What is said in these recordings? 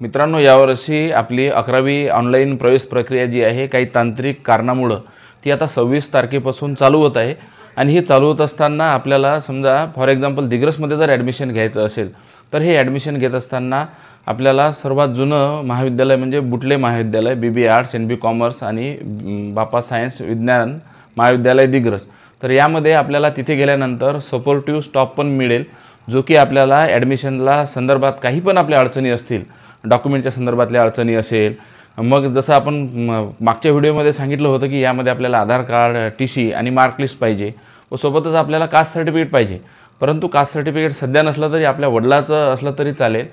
मित्रांनो, यावर्षी आपली 11वी ऑनलाईन प्रवेश प्रक्रिया जी आहे काही तांत्रिक कारणामुळे ती आता 26 तारखेपासून चालू होत आहे। आणि ही चालू होत असताना आपल्याला समजा फॉर एक्झाम्पल दिग्रसमध्ये जर ॲडमिशन घ्यायचं असेल तर हे ॲडमिशन घेत असताना आपल्याला सर्वात जुनं महाविद्यालय म्हणजे बुटले महाविद्यालय, बीबी आर्ट्स, एनबी कॉमर्स आणि बापा सायन्स विज्ञान महाविद्यालय दिग्रस। तर यामध्ये आपल्याला तिथे गेल्यानंतर सपोर्टिव्ह स्टॉप पण मिळेल, जो की आपल्याला ॲडमिशनला संदर्भात काही पण आपल्या अडचणी असतील, डॉक्युमेंटच्या संदर्भातल्या अडचणी असेल, मग जसं आपण मागच्या व्हिडिओमध्ये सांगितलं होतं की यामध्ये आपल्याला आधार कार्ड, टीसी आणि मार्क लिस्ट पाहिजे व सोबतच आपल्याला कास्ट सर्टिफिकेट पाहिजे। परंतु कास्ट सर्टिफिकेट सध्या नसलं तरी आपल्या वडिलाचं असलं तरी चालेल।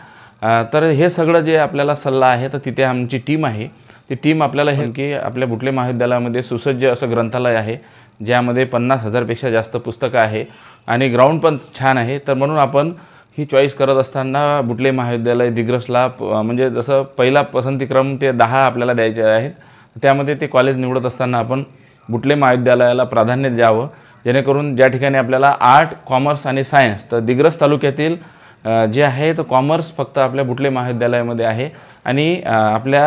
तर हे सगळं जे आपल्याला सल्ला आहे तर तिथे आमची टीम आहे, ती टीम आपल्याला हे की आपल्या बुटले महाविद्यालयामध्ये सुसज्ज असं ग्रंथालय आहे, ज्यामध्ये 50,000 पेक्षा जास्त पुस्तकं आहे आणि ग्राउंड पण छान आहे। तर म्हणून आपण ही चॉईस करत असताना बुटले महाविद्यालय दिग्रसला म्हणजे जसं पहिला पसंतीक्रम ते 10 आपल्याला द्यायचे आहेत, त्यामध्ये ते कॉलेज निवडत असताना आपण बुटले महाविद्यालयाला प्राधान्य द्यावं, जेणेकरून ज्या ठिकाणी आपल्याला आर्ट, कॉमर्स आणि सायन्स, तर दिग्रस तालुक्यातील जे आहे तर कॉमर्स फक्त आपल्या बुटले महाविद्यालयामध्ये आहे आणि आपल्या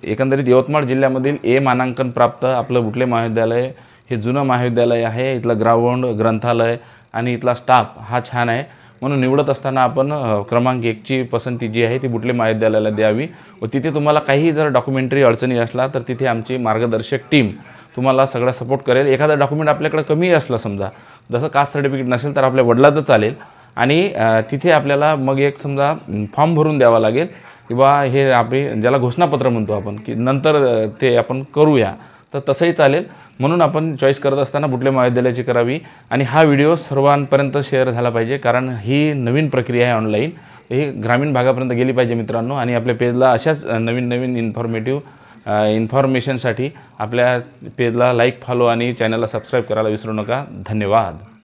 एकंदरीत यवतमाळ जिल्ह्यामधील ए मानांकन प्राप्त आपलं बुटले महाविद्यालय हे जुनं महाविद्यालय आहे। इथलं ग्राउंड, ग्रंथालय आणि इथला स्टाफ हा छान आहे, म्हणून निवडत असताना आपण क्रमांक 1ची पसंती जी आहे ती बुटले महाविद्यालयाला द्यावी। व तिथे तुम्हाला काही जर डॉक्युमेंटरी अडचणी असला तर तिथे आमची मार्गदर्शक टीम तुम्हाला सगळा सपोर्ट करेल। एखादा डॉक्युमेंट आपल्याकडे कमी असला, समजा जसं कास्ट सर्टिफिकेट नसेल तर आपल्या वडिलाचं चालेल आणि तिथे आपल्याला मग एक समजा फॉर्म भरून द्यावा लागेल किंवा हे आपली ज्याला घोषणापत्र म्हणतो आपण की नंतर ते आपण करूया, तर तसंही चालेल। म्हणून आपण चॉईस करत असताना बुटले महाविद्यालयाची करावी आणि हा व्हिडिओ सर्वांपर्यंत शेअर झाला पाहिजे, कारण ही नवीन प्रक्रिया आहे ऑनलाईन, ही ग्रामीण भागापर्यंत गेली पाहिजे मित्रांनो। आणि आपल्या पेजला अशाच नवीन नवीन इन्फॉर्मेशनसाठी आपल्या पेजला लाईक, फॉलो आणि चॅनलला सबस्क्राईब करायला विसरू नका। धन्यवाद।